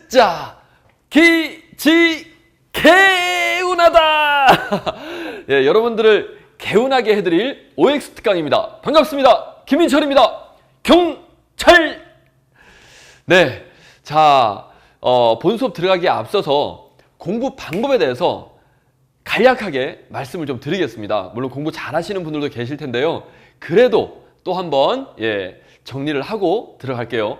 자, 개운하다. 예, 여러분들을 개운하게 해드릴 OX 특강입니다. 반갑습니다. 김민철입니다. 경찰. 네, 자, 본 수업 들어가기에 앞서서 공부 방법에 대해서 간략하게 말씀을 좀 드리겠습니다. 물론 공부 잘하시는 분들도 계실 텐데요. 그래도 또 한번 정리를 하고 들어갈게요.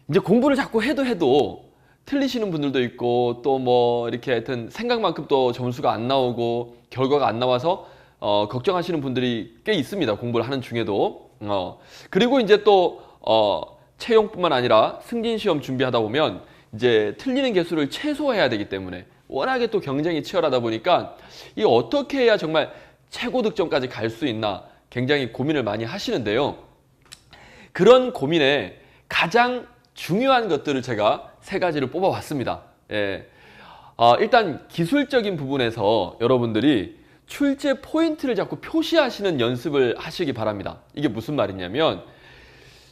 이제 공부를 자꾸 해도 틀리시는 분들도 있고 또 뭐 이렇게 하여튼 생각만큼 또 점수가 안 나오고 결과가 안 나와서 걱정하시는 분들이 꽤 있습니다. 공부를 하는 중에도. 그리고 이제 또 채용뿐만 아니라 승진시험 준비하다 보면 이제 틀리는 개수를 최소화해야 되기 때문에 워낙에 또 경쟁이 치열하다 보니까 이 어떻게 해야 정말 최고 득점까지 갈 수 있나 굉장히 고민을 많이 하시는데요. 그런 고민에 가장 중요한 것들을 제가 세 가지를 뽑아봤습니다. 일단 기술적인 부분에서 여러분들이 출제 포인트를 자꾸 표시하시는 연습을 하시기 바랍니다. 이게 무슨 말이냐면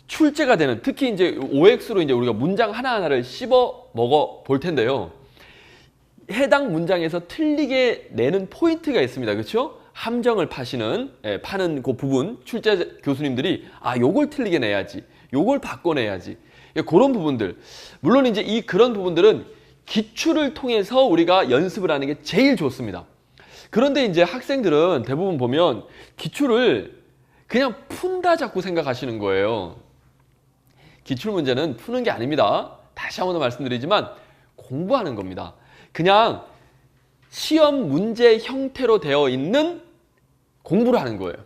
출제가 되는, 특히 이제 OX로 이제 우리가 문장 하나하나를 씹어 먹어 볼 텐데요. 해당 문장에서 틀리게 내는 포인트가 있습니다. 그렇죠? 함정을 파는 그 부분, 출제 교수님들이 요걸 틀리게 내야지, 요걸 바꿔내야지. 그런 부분들. 물론 이제 그런 부분들은 기출을 통해서 우리가 연습을 하는 게 제일 좋습니다. 그런데 이제 학생들은 대부분 보면 기출을 그냥 푼다 자꾸 생각하시는 거예요. 기출 문제는 푸는 게 아닙니다. 다시 한 번 더 말씀드리지만 공부하는 겁니다. 그냥 시험 문제 형태로 되어 있는 공부를 하는 거예요.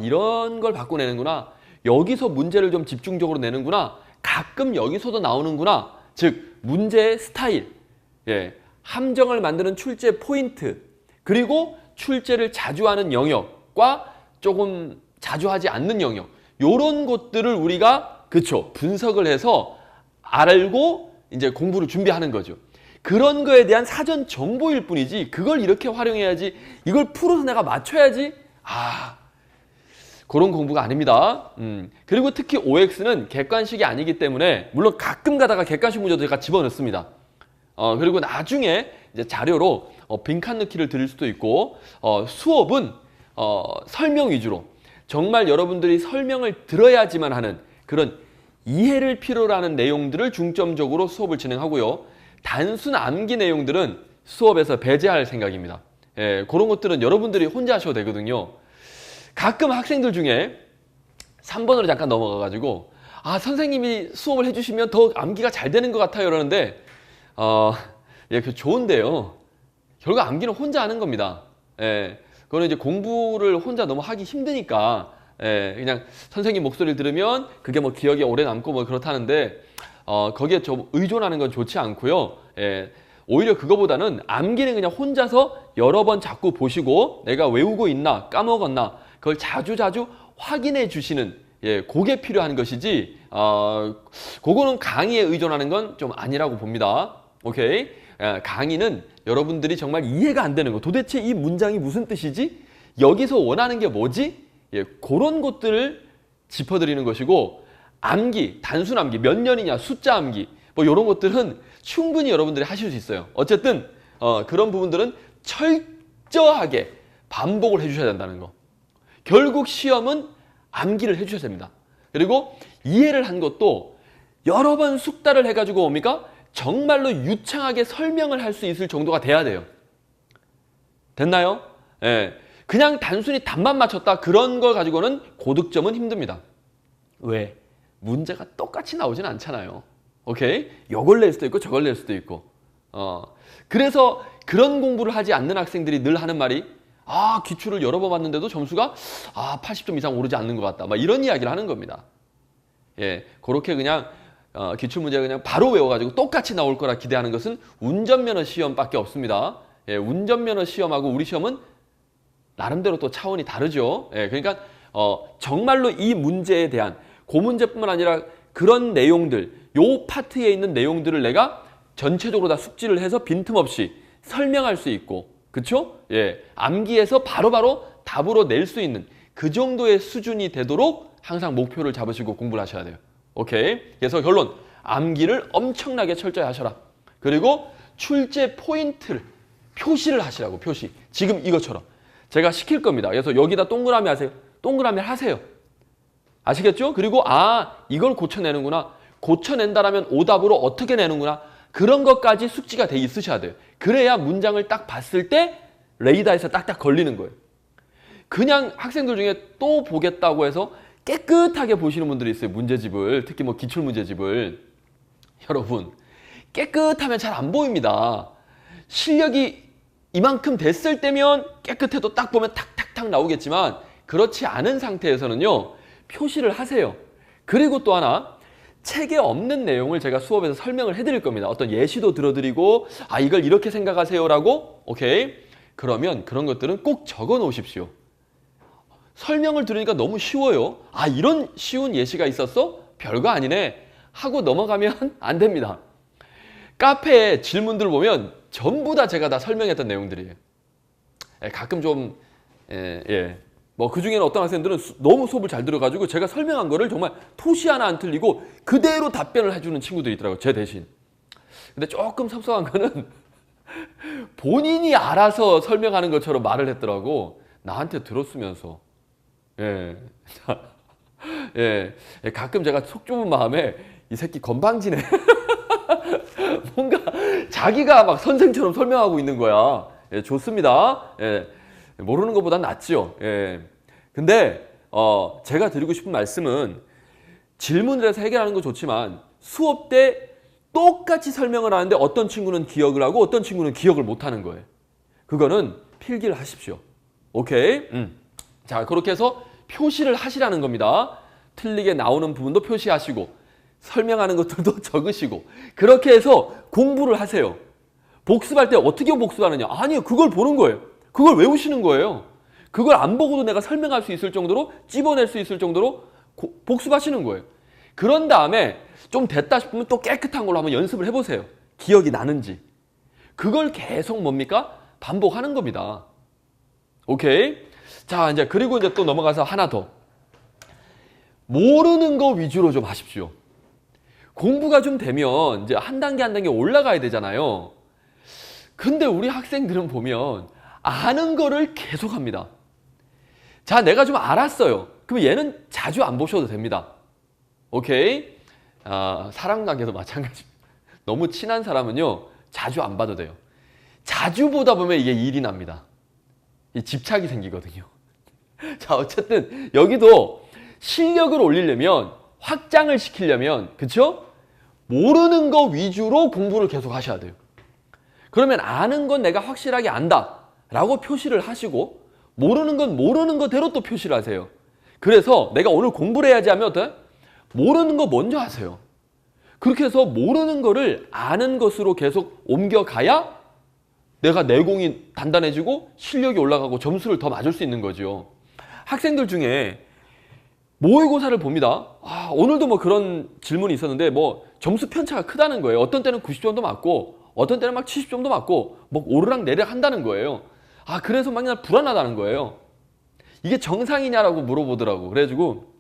이런 걸 바꿔내는구나. 여기서 문제를 좀 집중적으로 내는구나. 가끔 여기서도 나오는구나. 즉 문제의 스타일, 함정을 만드는 출제 포인트, 그리고 출제를 자주 하는 영역과 조금 자주 하지 않는 영역, 요런 것들을 우리가 분석을 해서 알고 이제 공부를 준비하는 거죠. 그런 거에 대한 사전 정보일 뿐이지 그걸 이렇게 활용해야지, 이걸 풀어서 내가 맞춰야지, 그런 공부가 아닙니다. 그리고 특히 OX는 객관식이 아니기 때문에 물론 가끔 가다가 객관식 문제도 제가 집어넣습니다. 그리고 나중에 이제 자료로 빈칸 넣기를 드릴 수도 있고, 수업은 설명 위주로 정말 여러분들이 설명을 들어야지만 하는 그런 이해를 필요로 하는 내용들을 중점적으로 수업을 진행하고요. 단순 암기 내용들은 수업에서 배제할 생각입니다. 그런 것들은 여러분들이 혼자 하셔도 되거든요. 가끔 학생들 중에 3번으로 잠깐 넘어가가지고 선생님이 수업을 해주시면 더 암기가 잘 되는 것 같아요 이러는데 좋은데요. 결국 암기는 혼자 하는 겁니다. 그거는 이제 공부를 혼자 너무 하기 힘드니까 그냥 선생님 목소리를 들으면 그게 뭐 기억에 오래 남고 뭐 그렇다는데 거기에 좀 의존하는 건 좋지 않고요. 오히려 그거보다는 암기는 그냥 혼자서 여러 번 자꾸 보시고 내가 외우고 있나 까먹었나 그걸 자주 확인해 주시는 그게 필요한 것이지 그거는 강의에 의존하는 건 좀 아니라고 봅니다. 오케이? 강의는 여러분들이 정말 이해가 안 되는 거, 도대체 이 문장이 무슨 뜻이지? 여기서 원하는 게 뭐지? 그런 것들을 짚어드리는 것이고, 암기, 단순 암기, 몇 년이냐, 숫자 암기 뭐 이런 것들은 충분히 여러분들이 하실 수 있어요. 어쨌든 그런 부분들은 철저하게 반복을 해주셔야 된다는 거. 결국 시험은 암기를 해주셔야 됩니다. 그리고 이해를 한 것도 여러 번 숙달을 해가지고 뭡니까? 정말로 유창하게 설명을 할 수 있을 정도가 돼야 돼요. 됐나요? 그냥 단순히 답만 맞췄다 그런 걸 가지고는 고득점은 힘듭니다. 왜? 문제가 똑같이 나오진 않잖아요. 오케이? 요걸 낼 수도 있고 저걸 낼 수도 있고. 그래서 그런 공부를 하지 않는 학생들이 늘 하는 말이 기출을 여러 번 봤는데도 점수가 80점 이상 오르지 않는 것 같다. 막 이런 이야기를 하는 겁니다. 그렇게 그냥 기출 문제를 그냥 바로 외워가지고 똑같이 나올 거라 기대하는 것은 운전면허 시험밖에 없습니다. 운전면허 시험하고 우리 시험은 나름대로 또 차원이 다르죠. 그러니까 정말로 이 문제에 대한 그 문제뿐만 아니라 그런 내용들, 요 파트에 있는 내용들을 내가 전체적으로 다 숙지를 해서 빈틈없이 설명할 수 있고, 그쵸? 암기해서 바로바로 답으로 낼 수 있는 그 정도의 수준이 되도록 항상 목표를 잡으시고 공부를 하셔야 돼요. 오케이? 그래서 결론, 암기를 엄청나게 철저히 하셔라. 그리고 출제 포인트를 표시를 하시라고. 표시. 지금 이것처럼 제가 시킬 겁니다. 그래서 여기다 동그라미 하세요. 동그라미를 하세요. 아시겠죠? 그리고 이걸 고쳐내는구나. 고쳐낸다라면 오답으로 어떻게 내는구나. 그런 것까지 숙지가 돼 있으셔야 돼요. 그래야 문장을 딱 봤을 때 레이더에서 딱딱 걸리는 거예요. 그냥 학생들 중에 또 보겠다고 해서 깨끗하게 보시는 분들이 있어요. 문제집을. 특히 뭐 기출문제집을. 여러분, 깨끗하면 잘 안 보입니다. 실력이 이만큼 됐을 때면 깨끗해도 딱 보면 탁탁탁 나오겠지만 그렇지 않은 상태에서는요. 표시를 하세요. 그리고 또 하나, 책에 없는 내용을 제가 수업에서 설명을 해드릴 겁니다. 어떤 예시도 들어드리고 이걸 이렇게 생각하세요라고. 오케이? 그러면 그런 것들은 꼭 적어 놓으십시오. 설명을 들으니까 너무 쉬워요. 이런 쉬운 예시가 있었어? 별거 아니네 하고 넘어가면 안 됩니다. 카페에 질문들 보면 전부 다 제가 다 설명했던 내용들이에요. 가끔 좀 뭐 그중에는 어떤 학생들은 너무 수업을 잘 들어가지고 제가 설명한 거를 정말 토시 하나 안 틀리고 그대로 답변을 해주는 친구들이 있더라고요. 제 대신. 근데 조금 섭섭한 거는 본인이 알아서 설명하는 것처럼 말을 했더라고. 나한테 들었으면서. 가끔 제가 속 좁은 마음에 이 새끼 건방지네. 뭔가 자기가 막 선생처럼 설명하고 있는 거야. 좋습니다. 모르는 것보단 낫죠. 근데 제가 드리고 싶은 말씀은 질문을 해서 해결하는 거 좋지만 수업 때 똑같이 설명을 하는데 어떤 친구는 기억을 하고 어떤 친구는 기억을 못 하는 거예요. 그거는 필기를 하십시오. 오케이? 자, 그렇게 해서 표시를 하시라는 겁니다. 틀리게 나오는 부분도 표시하시고 설명하는 것들도 적으시고 그렇게 해서 공부를 하세요. 복습할 때 어떻게 복습하느냐? 아니요, 그걸 보는 거예요. 그걸 외우시는 거예요. 그걸 안 보고도 내가 설명할 수 있을 정도로 찝어낼 수 있을 정도로 복습하시는 거예요. 그런 다음에 좀 됐다 싶으면 또 깨끗한 걸로 한번 연습을 해보세요. 기억이 나는지. 그걸 계속 뭡니까? 반복하는 겁니다. 오케이? 자, 이제 그리고 이제 또 넘어가서 하나 더. 모르는 거 위주로 좀 하십시오. 공부가 좀 되면 이제 한 단계 한 단계 올라가야 되잖아요. 근데 우리 학생들은 보면 아는 거를 계속 합니다. 자, 내가 좀 알았어요. 그럼 얘는 자주 안 보셔도 됩니다. 오케이? 사람 관계도 마찬가지입니다. 너무 친한 사람은요, 자주 안 봐도 돼요. 자주 보다 보면 이게 일이 납니다. 이 집착이 생기거든요. 자, 어쨌든 여기도 실력을 올리려면, 확장을 시키려면, 그쵸? 모르는 거 위주로 공부를 계속 하셔야 돼요. 그러면 아는 건 내가 확실하게 안다 라고 표시를 하시고, 모르는 건 모르는 거대로 또 표시를 하세요. 그래서 내가 오늘 공부를 해야지 하면 어때? 모르는 거 먼저 하세요. 그렇게 해서 모르는 거를 아는 것으로 계속 옮겨가야 내가 내공이 단단해지고 실력이 올라가고 점수를 더 맞을 수 있는 거죠. 학생들 중에 모의고사를 봅니다. 오늘도 뭐 그런 질문이 있었는데 뭐 점수 편차가 크다는 거예요. 어떤 때는 90점도 맞고 어떤 때는 막 70점도 맞고 뭐 오르락 내리락 한다는 거예요. 그래서 막 그냥 불안하다는 거예요. 이게 정상이냐라고 물어보더라고. 그래가지고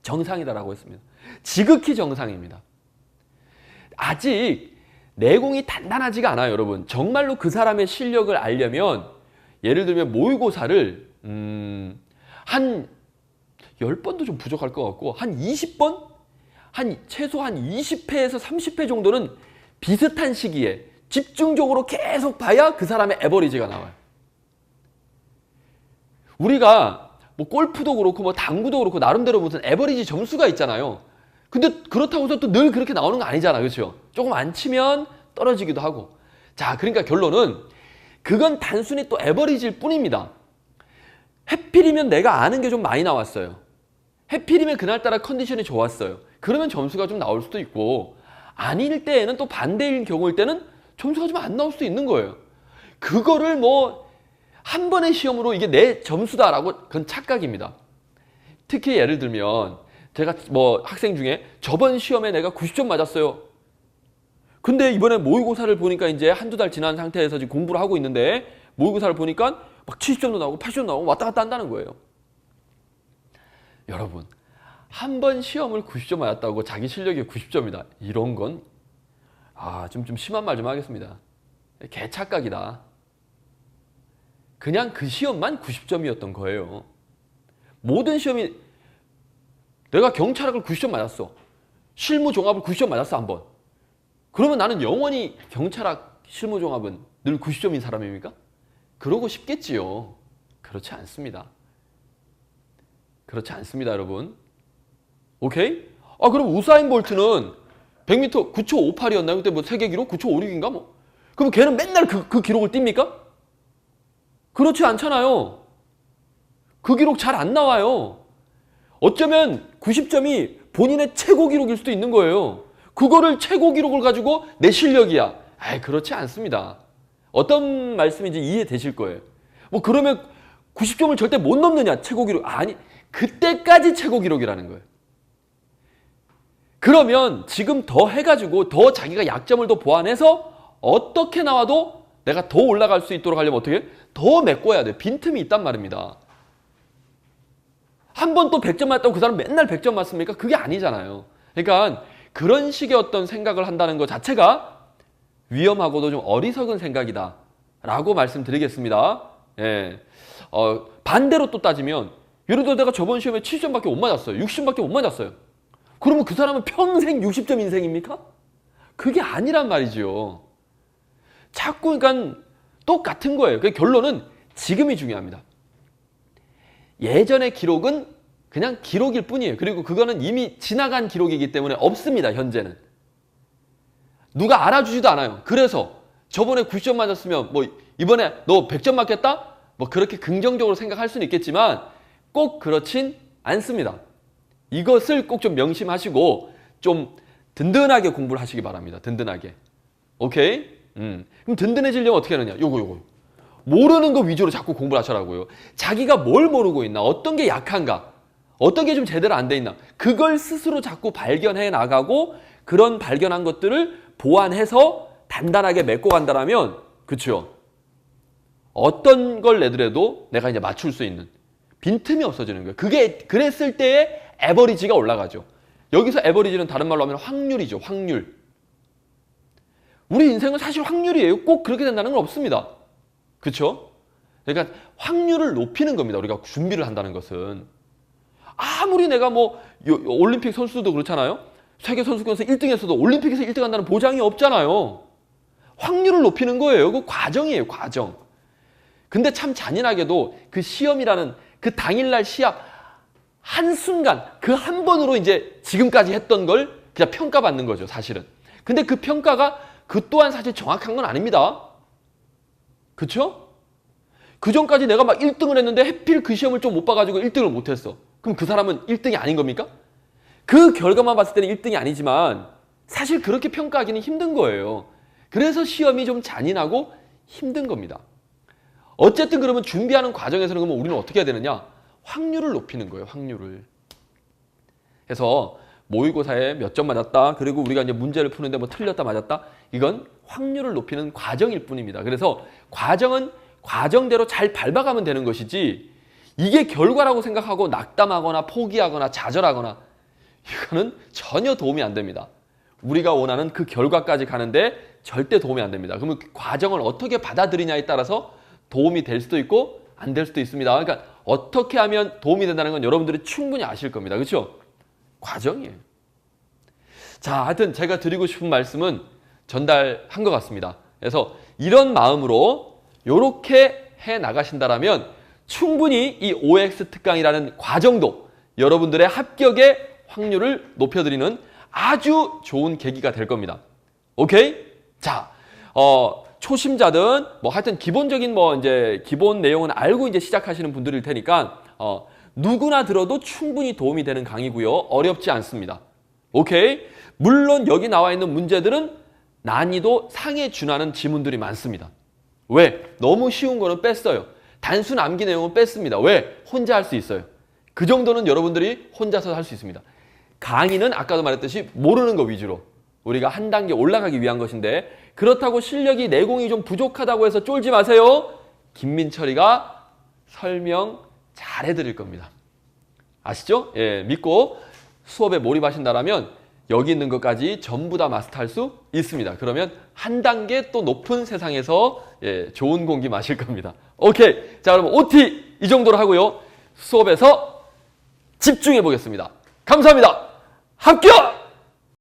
정상이다라고 했습니다. 지극히 정상입니다. 아직 내공이 단단하지가 않아요, 여러분. 정말로 그 사람의 실력을 알려면 예를 들면 모의고사를 한 10번도 좀 부족할 것 같고 한 20번? 최소 한 20회에서 30회 정도는 비슷한 시기에 집중적으로 계속 봐야 그 사람의 에버리지가 나와요. 우리가 뭐 골프도 그렇고 뭐 당구도 그렇고 나름대로 무슨 에버리지 점수가 있잖아요. 근데 그렇다고 해서 또 늘 그렇게 나오는 거 아니잖아. 그렇죠? 조금 안 치면 떨어지기도 하고. 자, 그러니까 결론은 그건 단순히 또 에버리지일 뿐입니다. 해필이면 내가 아는 게 좀 많이 나왔어요. 해필이면 그날따라 컨디션이 좋았어요. 그러면 점수가 좀 나올 수도 있고, 아닐 때에는 또 반대인 경우일 때는 점수가 좀 안 나올 수도 있는 거예요. 그거를 뭐 한 번의 시험으로 이게 내 점수다라고, 그건 착각입니다. 특히 예를 들면 제가 뭐 학생 중에 저번 시험에 내가 90점 맞았어요. 근데 이번에 모의고사를 보니까 이제 한두 달 지난 상태에서 지금 공부를 하고 있는데 모의고사를 보니까 막 70점도 나오고 80점 나오고 왔다 갔다 한다는 거예요. 여러분, 한 번 시험을 90점 맞았다고 자기 실력이 90점이다. 이런 건 좀 심한 말 좀 하겠습니다. 개착각이다. 그냥 그 시험만 90점이었던 거예요. 모든 시험이 내가 경찰학을 90점 맞았어. 실무종합을 90점 맞았어 한 번. 그러면 나는 영원히 경찰학 실무종합은 늘 90점인 사람입니까? 그러고 싶겠지요. 그렇지 않습니다. 그렇지 않습니다, 여러분. 오케이? 그럼 우사인 볼트는 100m 9초 58이었나요? 그때 뭐 세계 기록 9초 56인가 뭐. 그럼 걔는 맨날 그 기록을 띱니까? 그렇지 않잖아요. 그 기록 잘 안 나와요. 어쩌면 90점이 본인의 최고 기록일 수도 있는 거예요. 그거를 최고 기록을 가지고 내 실력이야. 그렇지 않습니다. 어떤 말씀인지 이해되실 거예요. 뭐 그러면 90점을 절대 못 넘느냐, 최고 기록. 아니, 그때까지 최고 기록이라는 거예요. 그러면 지금 더 해가지고 더 자기가 약점을 더 보완해서 어떻게 나와도 내가 더 올라갈 수 있도록 하려면 어떻게? 더 메꿔야 돼. 빈틈이 있단 말입니다. 한 번 또 100점 맞다고 그 사람 맨날 100점 맞습니까? 그게 아니잖아요. 그러니까 그런 식의 어떤 생각을 한다는 것 자체가 위험하고도 좀 어리석은 생각이다 라고 말씀드리겠습니다. 예. 반대로 또 따지면 예를 들어 내가 저번 시험에 70점밖에 못 맞았어요. 60점밖에 못 맞았어요. 그러면 그 사람은 평생 60점 인생입니까? 그게 아니란 말이죠. 자꾸 그러니까 똑같은 거예요. 그 결론은 지금이 중요합니다. 예전의 기록은 그냥 기록일 뿐이에요. 그리고 그거는 이미 지나간 기록이기 때문에 없습니다. 현재는. 누가 알아주지도 않아요. 그래서 저번에 90점 맞았으면 뭐 이번에 너 100점 맞겠다? 뭐 그렇게 긍정적으로 생각할 수는 있겠지만 꼭 그렇진 않습니다. 이것을 꼭 좀 명심하시고 좀 든든하게 공부를 하시기 바랍니다. 든든하게. 오케이? 그럼 든든해지려면 어떻게 하느냐? 요거. 모르는 거 위주로 자꾸 공부를 하셔라고요. 자기가 뭘 모르고 있나? 어떤 게 약한가? 어떤 게 좀 제대로 안 돼 있나? 그걸 스스로 자꾸 발견해 나가고 그런 발견한 것들을 보완해서 단단하게 메꿔 간다라면 그렇죠? 어떤 걸 내더라도 내가 이제 맞출 수 있는 빈틈이 없어지는 거예요. 그게 그랬을 때의 에버리지가 올라가죠. 여기서 에버리지는 다른 말로 하면 확률이죠. 확률. 우리 인생은 사실 확률이에요. 꼭 그렇게 된다는 건 없습니다. 그렇죠? 그러니까 확률을 높이는 겁니다. 우리가 준비를 한다는 것은. 아무리 내가 뭐 올림픽 선수도 그렇잖아요. 세계 선수권에서 1등했어도 올림픽에서 1등 한다는 보장이 없잖아요. 확률을 높이는 거예요. 그 과정이에요. 과정. 근데 참 잔인하게도 그 시험이라는 그 당일날 시합 한순간 그 한 번으로 이제 지금까지 했던 걸 그냥 평가받는 거죠. 사실은. 근데 그 평가가 그 또한 사실 정확한 건 아닙니다. 그쵸? 그 전까지 내가 막 1등을 했는데 하필 그 시험을 좀 못 봐가지고 1등을 못했어. 그럼 그 사람은 1등이 아닌 겁니까? 그 결과만 봤을 때는 1등이 아니지만 사실 그렇게 평가하기는 힘든 거예요. 그래서 시험이 좀 잔인하고 힘든 겁니다. 어쨌든 그러면 준비하는 과정에서는 그러면 우리는 어떻게 해야 되느냐? 확률을 높이는 거예요. 확률을. 그래서 모의고사에 몇 점 맞았다. 그리고 우리가 이제 문제를 푸는데 뭐 틀렸다 맞았다. 이건 확률을 높이는 과정일 뿐입니다. 그래서 과정은 과정대로 잘 밟아가면 되는 것이지 이게 결과라고 생각하고 낙담하거나 포기하거나 좌절하거나 이거는 전혀 도움이 안 됩니다. 우리가 원하는 그 결과까지 가는데 절대 도움이 안 됩니다. 그러면 그 과정을 어떻게 받아들이냐에 따라서 도움이 될 수도 있고 안 될 수도 있습니다. 그러니까 어떻게 하면 도움이 된다는 건 여러분들이 충분히 아실 겁니다. 그렇죠? 과정이에요. 자, 하여튼 제가 드리고 싶은 말씀은 전달한 것 같습니다. 그래서 이런 마음으로 이렇게 해 나가신다라면 충분히 이 OX 특강이라는 과정도 여러분들의 합격의 확률을 높여드리는 아주 좋은 계기가 될 겁니다. 오케이? 자, 초심자든 뭐 하여튼 기본적인 뭐 이제 기본 내용은 알고 이제 시작하시는 분들일 테니까 누구나 들어도 충분히 도움이 되는 강의고요. 어렵지 않습니다. 오케이? 물론 여기 나와 있는 문제들은 난이도 상에 준하는 지문들이 많습니다. 왜? 너무 쉬운 거는 뺐어요. 단순 암기 내용은 뺐습니다. 왜? 혼자 할 수 있어요. 그 정도는 여러분들이 혼자서 할 수 있습니다. 강의는 아까도 말했듯이 모르는 거 위주로 우리가 한 단계 올라가기 위한 것인데 그렇다고 실력이 내공이 좀 부족하다고 해서 쫄지 마세요. 김민철이가 설명 잘 해드릴 겁니다. 아시죠? 예, 믿고 수업에 몰입하신다라면 여기 있는 것까지 전부 다 마스터할 수 있습니다. 그러면 한 단계 또 높은 세상에서 좋은 공기 마실 겁니다. 오케이. 자, 그럼 OT 이 정도로 하고요. 수업에서 집중해 보겠습니다. 감사합니다. 합격!